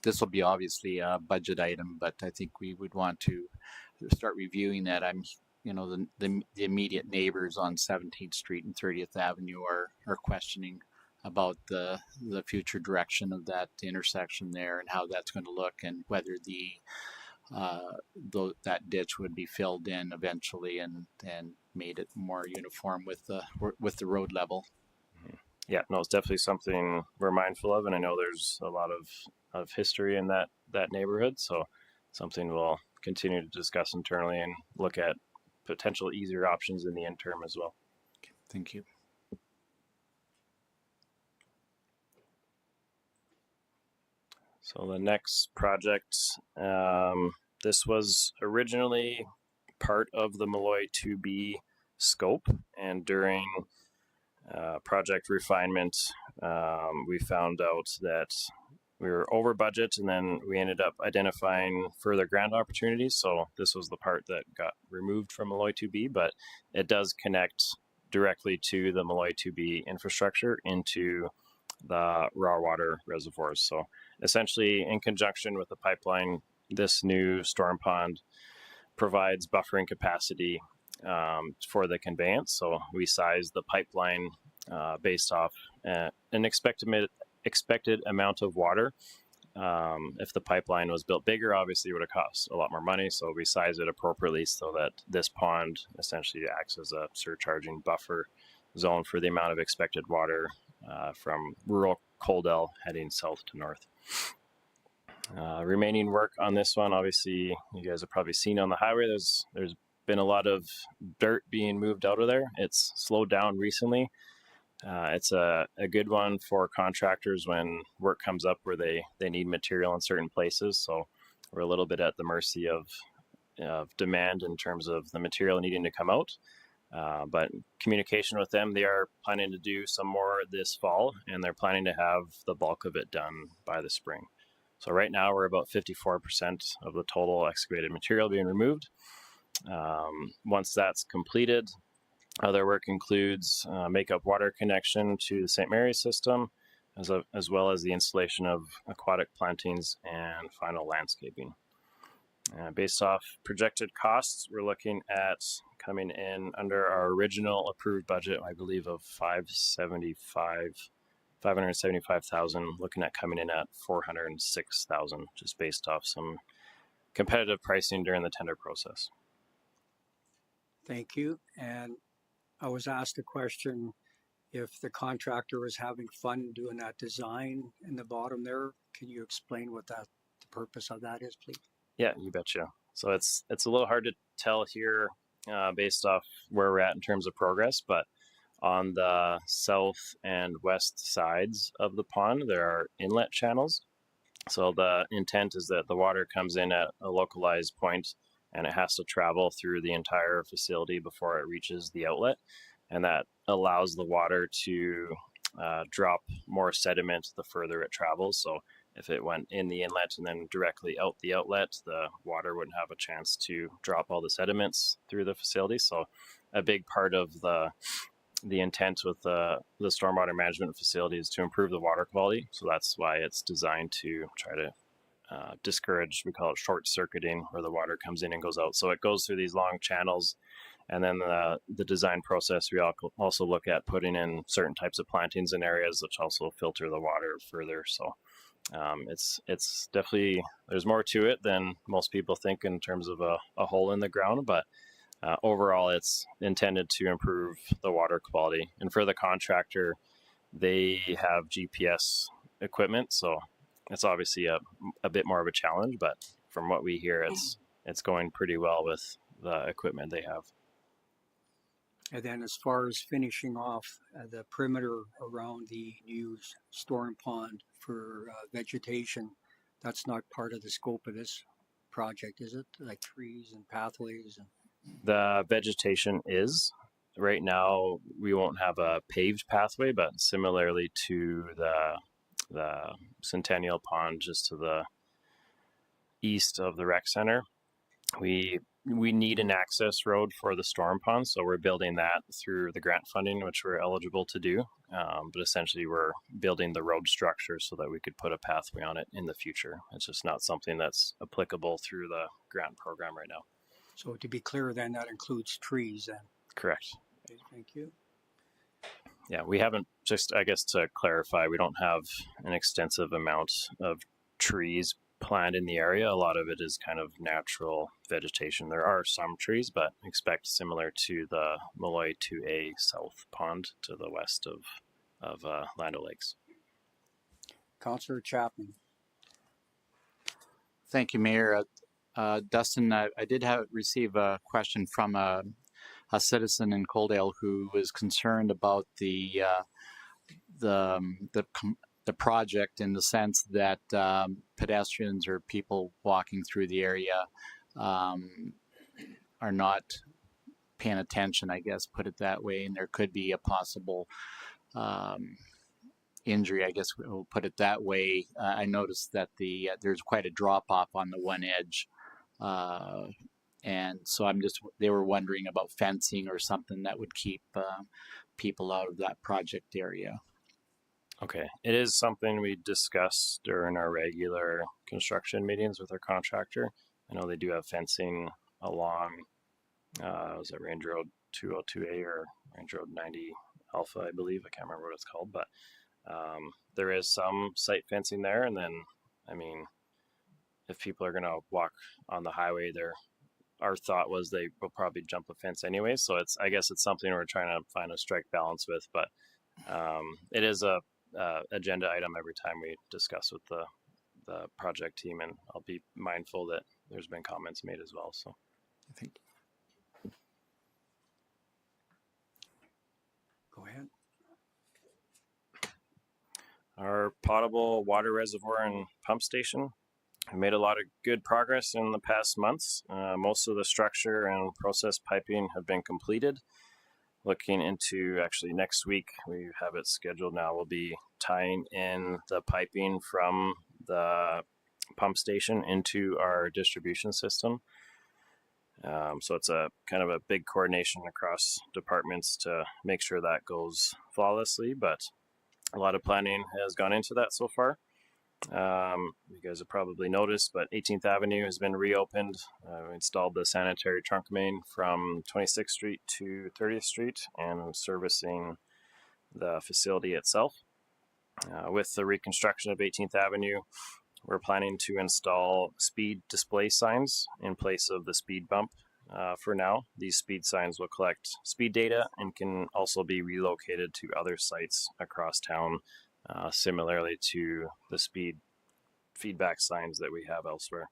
this will be obviously a budget item, but I think we would want to start reviewing that. The immediate neighbors on 17th Street and 30th Avenue are questioning about the future direction of that intersection there and how that's going to look, and whether that ditch would be filled in eventually and made it more uniform with the road level. Yeah, no, it's definitely something we're mindful of, and I know there's a lot of history in that neighborhood, so something we'll continue to discuss internally and look at potential easier options in the interim as well. Okay, thank you. So the next project, this was originally part of the Malloy 2B scope, and during project refinement, we found out that we were over budget, and then we ended up identifying further grant opportunities. So this was the part that got removed from Malloy 2B, but it does connect directly to the Malloy 2B infrastructure into the raw water reservoirs. So essentially, in conjunction with the pipeline, this new storm pond provides buffering capacity for the conveyance. So we size the pipeline based off an expected amount of water. If the pipeline was built bigger, obviously it would have cost a lot more money. So we size it appropriately so that this pond essentially acts as a surcharging buffer zone for the amount of expected water from rural Coldell heading south to north. Remaining work on this one, obviously you guys have probably seen on the highway, there's been a lot of dirt being moved out of there. It's slowed down recently. It's a good one for contractors when work comes up where they need material in certain places. So we're a little bit at the mercy of demand in terms of the material needing to come out. But communication with them, they are planning to do some more this fall, and they're planning to have the bulk of it done by the spring. So right now we're about 54% of the total excavated material being removed. Once that's completed, other work includes makeup water connection to the St. Mary's system, as well as the installation of aquatic plantings and final landscaping. Based off projected costs, we're looking at coming in under our original approved budget, I believe, of $575,000, looking at coming in at $406,000, just based off some competitive pricing during the tender process. Thank you. And I was asked a question if the contractor is having fun doing that design in the bottom there, can you explain what the purpose of that is, please? Yeah, you betcha. So it's a little hard to tell here based off where we're at in terms of progress, but on the south and west sides of the pond, there are inlet channels. So the intent is that the water comes in at a localized point and it has to travel through the entire facility before it reaches the outlet. And that allows the water to drop more sediment the further it travels. So if it went in the inlet and then directly out the outlet, the water wouldn't have a chance to drop all the sediments through the facility. So a big part of the intent with the stormwater management facility is to improve the water quality. So that's why it's designed to try to discourage, we call it short circuiting, where the water comes in and goes out. So it goes through these long channels. And then the design process, we also look at putting in certain types of plantings in areas which also filter the water further. So it's definitely, there's more to it than most people think in terms of a hole in the ground, but overall it's intended to improve the water quality. And for the contractor, they have GPS equipment, so it's obviously a bit more of a challenge, but from what we hear, it's going pretty well with the equipment they have. And then as far as finishing off the perimeter around the new storm pond for vegetation, that's not part of the scope of this project, is it? Like trees and pathways? The vegetation is. Right now, we won't have a paved pathway, but similarly to the Centennial Pond, just to the east of the rec center, we need an access road for the storm pond, so we're building that through the grant funding, which we're eligible to do. But essentially, we're building the road structure so that we could put a pathway on it in the future. It's just not something that's applicable through the grant program right now. So to be clear, then that includes trees then? Correct. Okay, thank you. Yeah, we haven't, just I guess to clarify, we don't have an extensive amount of trees planted in the area. A lot of it is kind of natural vegetation. There are some trees, but expect similar to the Malloy 2A South Pond to the west of Land O'Lakes. Councillor Chapman. Thank you, Mayor. Dustin, I did receive a question from a citizen in Coaldale who was concerned about the project in the sense that pedestrians or people walking through the area are not paying attention, I guess, put it that way, and there could be a possible injury, I guess we'll put it that way. I noticed that there's quite a drop off on the one edge. And so they were wondering about fencing or something that would keep people out of that project area. Okay, it is something we discuss during our regular construction meetings with our contractor. I know they do have fencing along, was it Range Road 202A or Range Road 90 Alpha, I believe. I can't remember what it's called, but there is some site fencing there. And then, I mean, if people are going to walk on the highway there, our thought was they will probably jump a fence anyway. So I guess it's something we're trying to find a strike balance with, but it is a agenda item every time we discuss with the project team, and I'll be mindful that there's been comments made as well. So I think. Go ahead. Our potable water reservoir and pump station. We made a lot of good progress in the past months. Most of the structure and process piping have been completed. Looking into actually next week, we have it scheduled now. We'll be tying in the piping from the pump station into our distribution system. So it's a kind of a big coordination across departments to make sure that goes flawlessly, but a lot of planning has gone into that so far. You guys have probably noticed, but 18th Avenue has been reopened. We installed the sanitary trunk main from 26th Street to 30th Street and servicing the facility itself. With the reconstruction of 18th Avenue, we're planning to install speed display signs in place of the speed bump for now. These speed signs will collect speed data and can also be relocated to other sites across town, similarly to the speed feedback signs that we have elsewhere.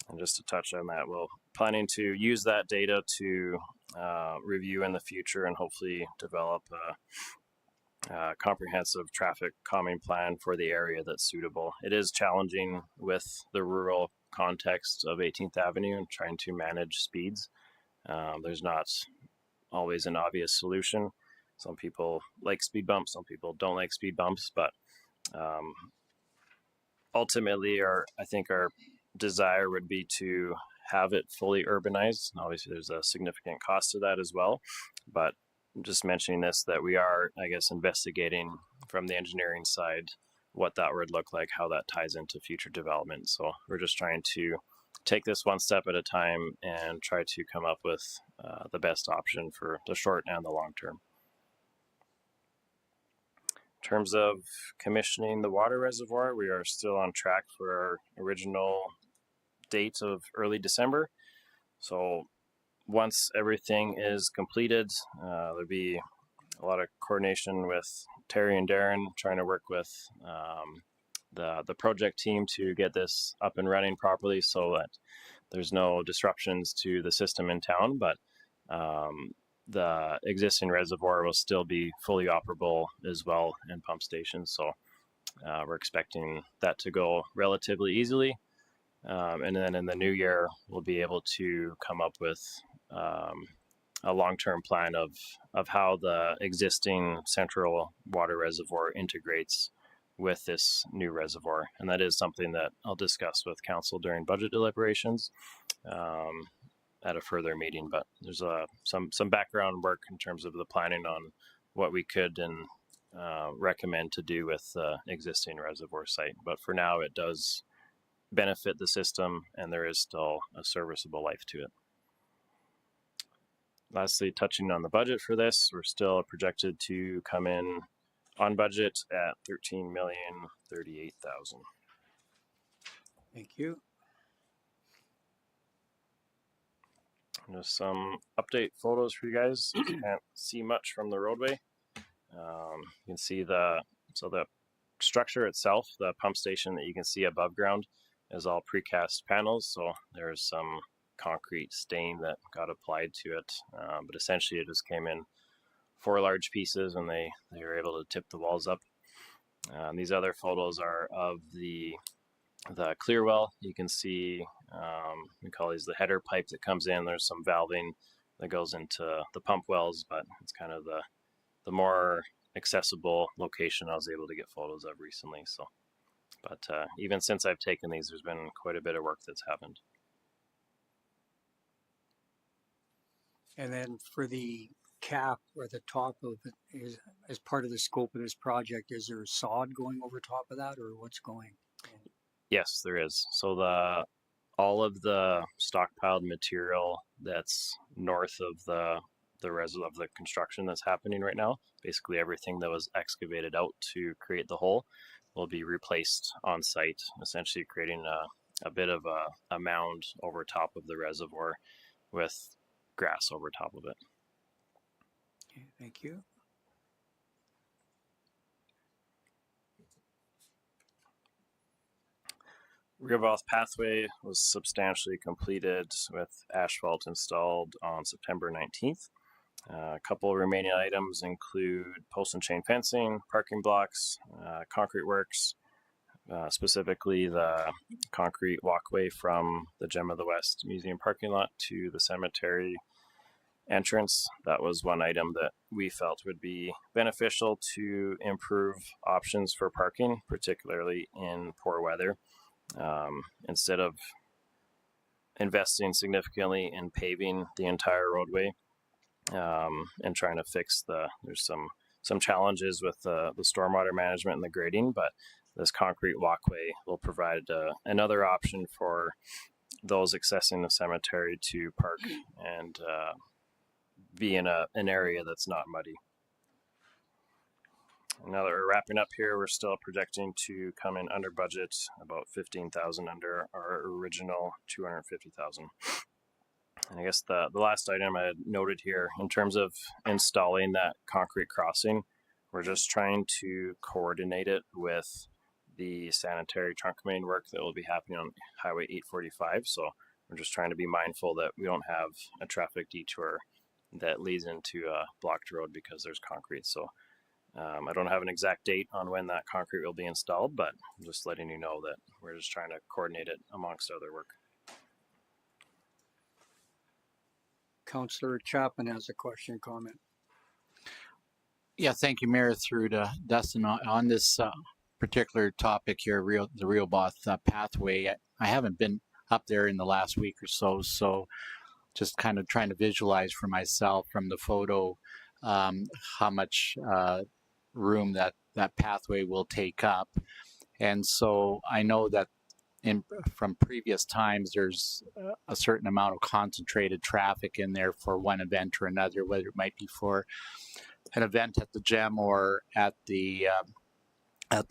And just to touch on that, we're planning to use that data to review in the future and hopefully develop a comprehensive traffic calming plan for the area that's suitable. It is challenging with the rural context of 18th Avenue and trying to manage speeds. There's not always an obvious solution. Some people like speed bumps, some people don't like speed bumps, but ultimately I think our desire would be to have it fully urbanized. Obviously, there's a significant cost to that as well, but just mentioning this, that we are, I guess, investigating from the engineering side what that would look like, how that ties into future development. So we're just trying to take this one step at a time and try to come up with the best option for the short and the long term. In terms of commissioning the water reservoir, we are still on track for our original date of early December. So once everything is completed, there'll be a lot of coordination with Terry and Darren, trying to work with the project team to get this up and running properly so that there's no disruptions to the system in town, but the existing reservoir will still be fully operable as well and pump stations. So we're expecting that to go relatively easily. And then in the new year, we'll be able to come up with a long-term plan of how the existing central water reservoir integrates with this new reservoir. And that is something that I'll discuss with council during budget deliberations at a further meeting. But there's some background work in terms of the planning on what we could and recommend to do with the existing reservoir site. But for now, it does benefit the system, and there is still a serviceable life to it. Lastly, touching on the budget for this, we're still projected to come in on budget at $13,038,000. Thank you. Just some update photos for you guys. You can't see much from the roadway. You can see the structure itself, the pump station that you can see above ground, is all precast panels. So there's some concrete stain that got applied to it, but essentially it just came in 4 large pieces, and they were able to tip the walls up. These other photos are of the clear well. You can see we call these the header pipe that comes in. There's some valving that goes into the pump wells, but it's kind of the more accessible location I was able to get photos of recently. So, but even since I've taken these, there's been quite a bit of work that's happened. And then for the cap or the top of it, is as part of the scope of this project, is there sod going over top of that, or what's going? Yes, there is. So all of the stockpiled material that's north of the rest of the construction that's happening right now, basically everything that was excavated out to create the hole, will be replaced on site, essentially creating a bit of a mound over top of the reservoir with grass over top of it. Okay, thank you. Riverwalk pathway was substantially completed with asphalt installed on September 19th. A couple remaining items include post and chain fencing, parking blocks, concrete works, specifically the concrete walkway from the Gem of the West Museum parking lot to the cemetery entrance. That was one item that we felt would be beneficial to improve options for parking, particularly in poor weather. Instead of investing significantly in paving the entire roadway and trying to fix there's some challenges with the stormwater management and the grading, but this concrete walkway will provide another option for those accessing the cemetery to park and be in an area that's not muddy. Now that we're wrapping up here, we're still projecting to come in under budget, about $15,000 under our original $250,000. I guess the last item I had noted here in terms of installing that concrete crossing, we're just trying to coordinate it with the sanitary trunk main work that will be happening on Highway 845. So we're just trying to be mindful that we don't have a traffic detour that leads into a blocked road because there's concrete. So I don't have an exact date on when that concrete will be installed, but I'm just letting you know that we're just trying to coordinate it amongst other work. Councillor Chapman has a question, comment. Yeah, thank you, Mayor, through to Dustin on this particular topic here, the Rehoboth pathway. I haven't been up there in the last week or so, so just kind of trying to visualize for myself from the photo how much room that pathway will take up. And so I know that from previous times, there's a certain amount of concentrated traffic in there for one event or another, whether it might be for an event at the gym or at the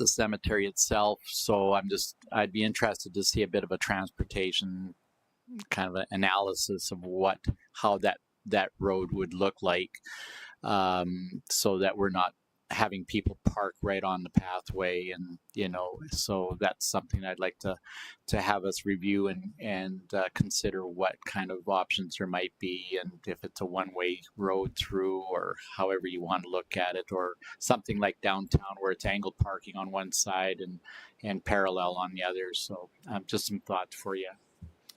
cemetery itself. So I'd be interested to see a bit of a transportation kind of an analysis of how that road would look like, so that we're not having people park right on the pathway, and so that's something I'd like to have us review and consider what kind of options there might be, and if it's a one-way road through or however you want to look at it, or something like downtown where it's angled parking on one side and parallel on the other. So just some thoughts for you.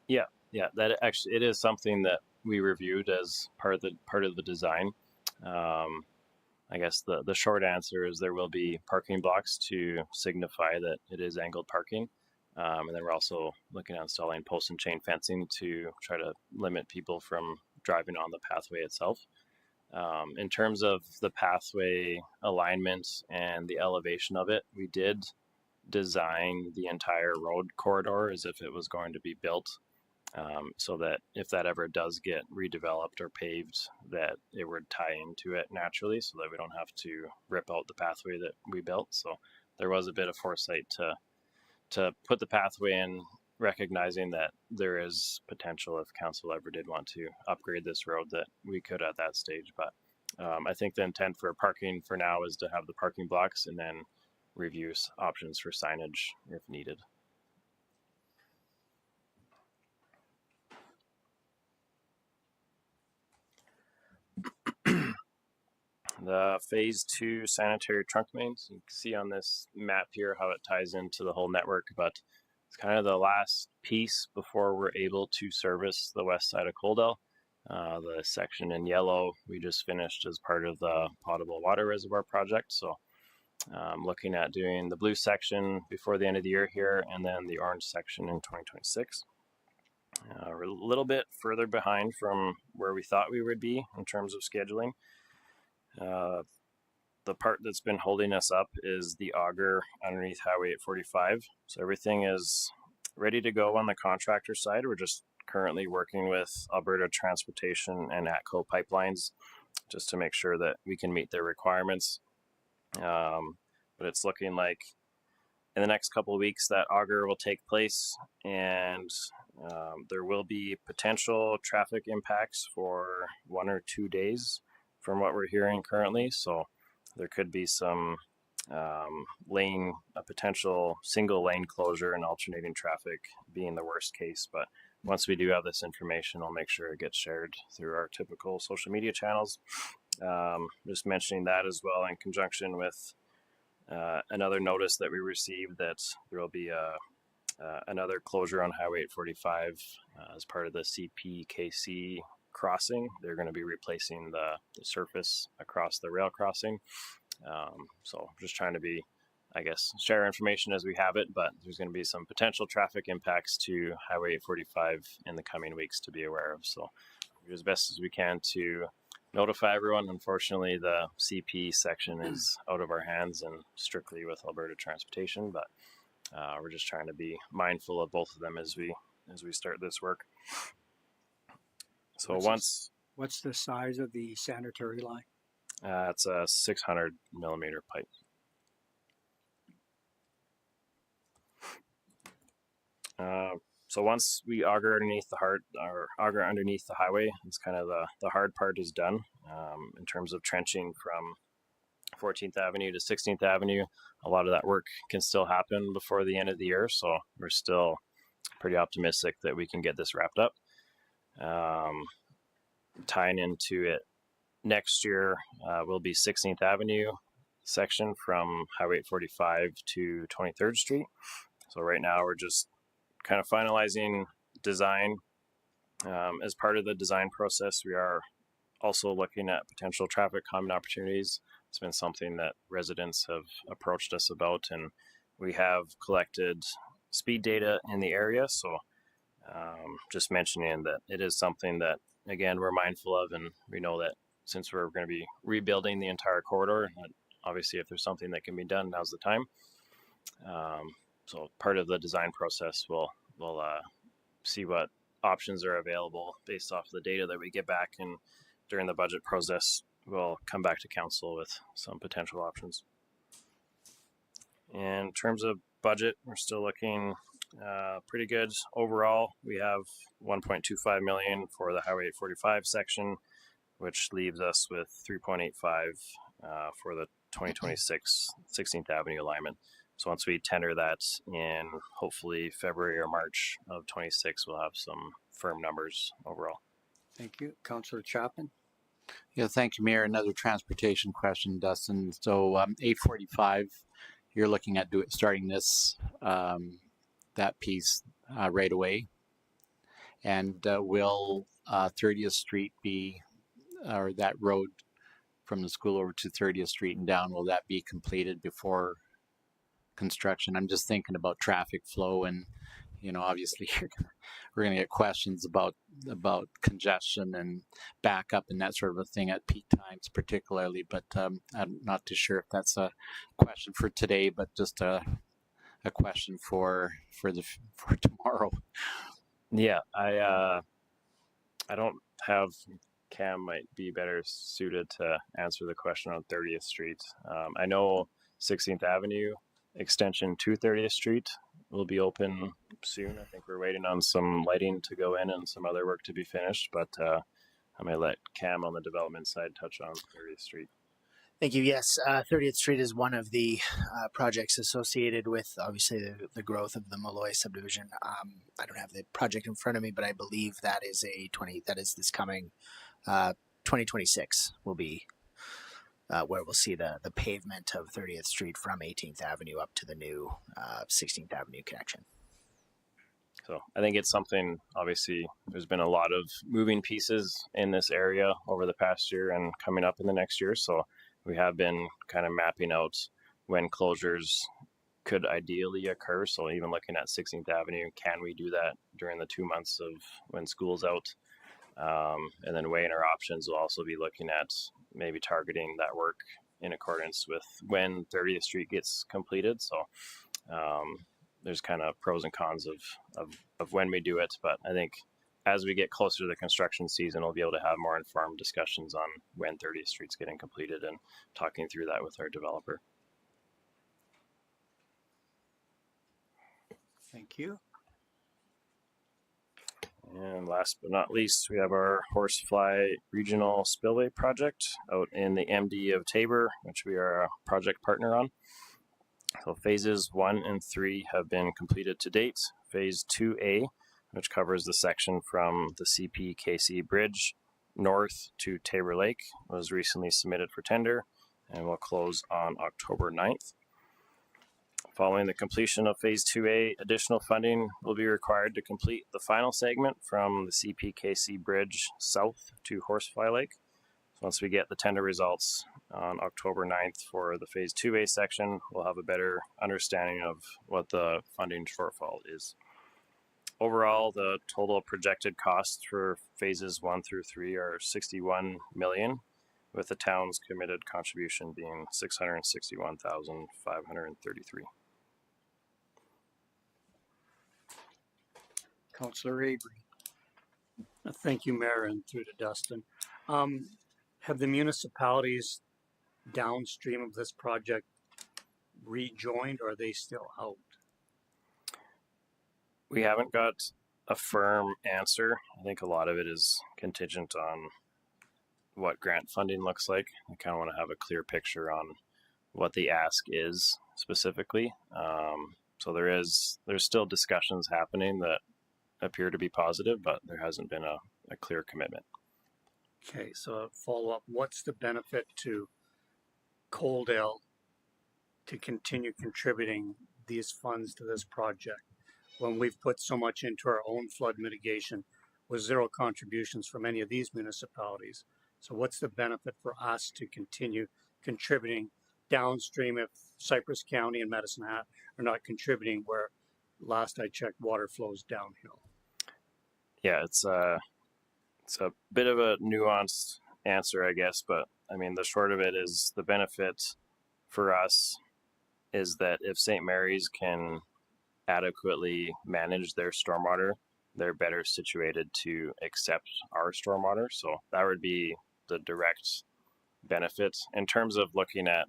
Yeah, that actually, it is something that we reviewed as part of the design. I guess the short answer is there will be parking blocks to signify that it is angled parking. And then we're also looking at installing post and chain fencing to try to limit people from driving on the pathway itself. In terms of the pathway alignment and the elevation of it, we did design the entire road corridor as if it was going to be built. So that if that ever does get redeveloped or paved, that it would tie into it naturally, so that we don't have to rip out the pathway that we built. So there was a bit of foresight to put the pathway in, recognizing that there is potential if council ever did want to upgrade this road that we could at that stage. But I think the intent for parking for now is to have the parking blocks and then review options for signage if needed. The phase 2 sanitary trunk mains, you can see on this map here how it ties into the whole network, but it's kind of the last piece before we're able to service the west side of Coldell. The section in yellow we just finished as part of the potable water reservoir project. So looking at doing the blue section before the end of the year here, and then the orange section in 2026. We're a little bit further behind from where we thought we would be in terms of scheduling. The part that's been holding us up is the auger underneath Highway 845. So everything is ready to go on the contractor side. We're just currently working with Alberta Transportation and ATCO Pipelines just to make sure that we can meet their requirements. But it's looking like in the next couple of weeks that auger will take place, and there will be potential traffic impacts for 1 or 2 days from what we're hearing currently. So there could be some a potential single lane closure and alternating traffic being the worst case. But once we do have this information, I'll make sure it gets shared through our typical social media channels. Just mentioning that as well in conjunction with another notice that we received that there will be another closure on Highway 845 as part of the CPKC crossing. They're going to be replacing the surface across the rail crossing. So just trying to be, I guess, share information as we have it, but there's going to be some potential traffic impacts to Highway 845 in the coming weeks to be aware of. So we'll do as best as we can to notify everyone. Unfortunately, the CP section is out of our hands and strictly with Alberta Transportation, but we're just trying to be mindful of both of them as we start this work. So what's the size of the sanitary line? It's a 600 millimeter pipe. So once we auger underneath the highway, it's kind of the hard part is done in terms of trenching from 14th Avenue to 16th Avenue. A lot of that work can still happen before the end of the year, so we're still pretty optimistic that we can get this wrapped up. Tying into it next year will be 16th Avenue section from Highway 845 to 23rd Street. So right now we're just kind of finalizing design. As part of the design process, we are also looking at potential traffic calming opportunities. It's been something that residents have approached us about, and we have collected speed data in the area. So just mentioning that it is something that, again, we're mindful of, and we know that since we're going to be rebuilding the entire corridor, obviously if there's something that can be done, now's the time. So part of the design process, we'll see what options are available based off the data that we get back, and during the budget process, we'll come back to council with some potential options. In terms of budget, we're still looking pretty good overall. We have 1.25 million for the Highway 845 section, which leaves us with 3.85 for the 2026 16th Avenue alignment. So once we tender that in hopefully February or March of 26, we'll have some firm numbers overall. Thank you. Councillor Chapman. Yeah, thank you, Mayor. Another transportation question, Dustin. So 845, you're looking at starting this that piece right away, and will 30th Street be, or that road from the school over to 30th Street and down, will that be completed before construction? I'm just thinking about traffic flow, and obviously we're going to get questions about congestion and backup and that sort of a thing at peak times particularly, but I'm not too sure if that's a question for today, but just a question for tomorrow. Yeah, I don't have, Cam might be better suited to answer the question on 30th Street. I know 16th Avenue extension to 30th Street will be open soon. I think we're waiting on some lighting to go in and some other work to be finished, but I may let Cam on the development side touch on 30th Street. Thank you. Yes, 30th Street is one of the projects associated with, obviously, the growth of the Malloy subdivision. I don't have the project in front of me, but I believe that is this coming 2026 will be where we'll see the pavement of 30th Street from 18th Avenue up to the new 16th Avenue connection. So I think it's something, obviously, there's been a lot of moving pieces in this area over the past year and coming up in the next year. So we have been kind of mapping out when closures could ideally occur. So even looking at 16th Avenue, can we do that during the 2 months of when school's out? And then weighing our options, we'll also be looking at maybe targeting that work in accordance with when 30th Street gets completed. So there's kind of pros and cons of when we do it. But I think as we get closer to the construction season, we'll be able to have more informed discussions on when 30th Street's getting completed and talking through that with our developer. Thank you. And last but not least, we have our Horsefly Regional Spillway project out in the MD of Tabor, which we are a project partner on. So phases 1 and 3 have been completed to date. Phase 2A, which covers the section from the CPKC Bridge north to Tabor Lake, was recently submitted for tender and will close on October 9th. Following the completion of Phase 2A, additional funding will be required to complete the final segment from the CPKC Bridge south to Horsefly Lake. So once we get the tender results on October 9th for the Phase 2A section, we'll have a better understanding of what the funding shortfall is. Overall, the total projected costs for Phases 1 through 3 are $61 million, with the town's committed contribution being $661,533. Councillor Avery. Thank you, Mayor, and through to Dustin. Have the municipalities downstream of this project rejoined, or are they still out? We haven't got a firm answer. I think a lot of it is contingent on what grant funding looks like. I kind of want to have a clear picture on what the ask is specifically. So there's still discussions happening that appear to be positive, but there hasn't been a clear commitment. Okay, so a follow-up, what's the benefit to Coaldale to continue contributing these funds to this project when we've put so much into our own flood mitigation with zero contributions from any of these municipalities? So what's the benefit for us to continue contributing downstream if Cypress County and Medicine Hat are not contributing where last I checked water flows downhill? Yeah, it's a bit of a nuanced answer, I guess, but I mean, the short of it is the benefit for us is that if St. Mary's can adequately manage their stormwater, they're better situated to accept our stormwater. So that would be the direct benefit. In terms of looking at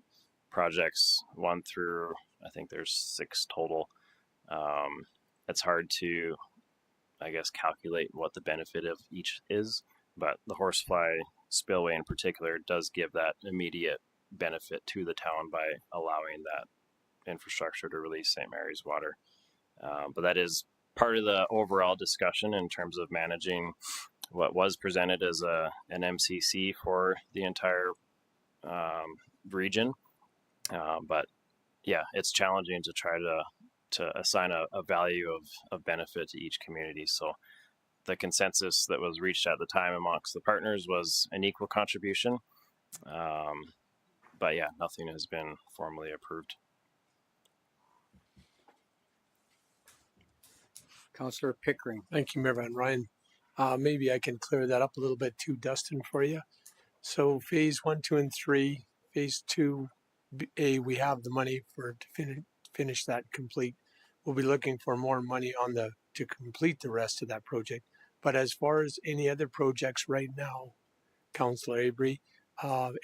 projects 1 through, I think there's 6 total, it's hard to, I guess, calculate what the benefit of each is, but the horsefly spillway in particular does give that immediate benefit to the town by allowing that infrastructure to release St. Mary's water. But that is part of the overall discussion in terms of managing what was presented as an MCC for the entire region. But yeah, it's challenging to try to assign a value of benefit to each community. So the consensus that was reached at the time amongst the partners was an equal contribution. But yeah, nothing has been formally approved. Councillor Pickering. Thank you, Mayor Van Rijn. Maybe I can clear that up a little bit too, Dustin, for you. So phase 1, 2, and 3, phase 2A, we have the money to finish that complete. We'll be looking for more money to complete the rest of that project. But as far as any other projects right now, Councillor Avery,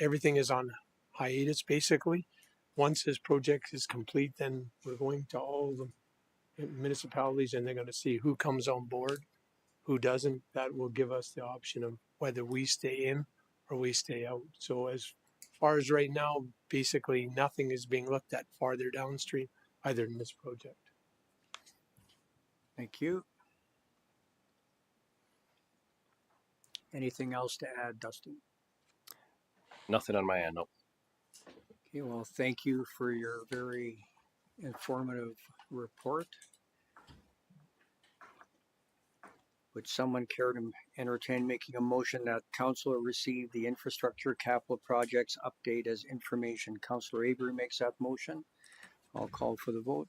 everything is on hiatus basically. Once this project is complete, then we're going to all the municipalities and they're going to see who comes on board, who doesn't. That will give us the option of whether we stay in or we stay out. So as far as right now, basically nothing is being looked at farther downstream other than this project. Thank you. Anything else to add, Dustin? Nothing on my end, nope. Okay, well, thank you for your very informative report. Would someone care to entertain making a motion that council receive the infrastructure capital projects update as information? Councillor Avery makes that motion. I'll call for the vote.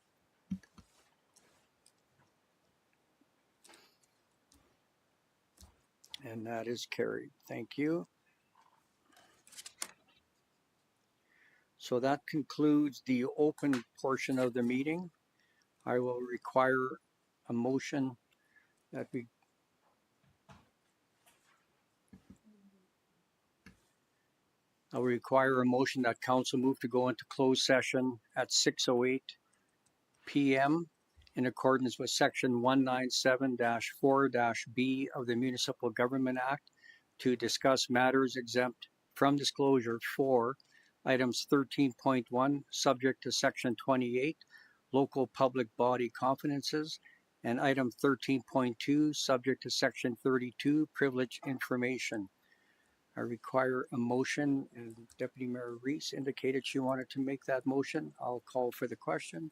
And that is carried. Thank you. So that concludes the open portion of the meeting. I will require a motion that I'll require a motion that council move to go into closed session at 6:08 p.m. in accordance with section 197-4-B of the Municipal Government Act to discuss matters exempt from disclosure for items 13.1, subject to section 28, local public body confidences, and item 13.2, subject to section 32, privileged information. I require a motion, and Deputy Mayor Reese indicated she wanted to make that motion. I'll call for the question.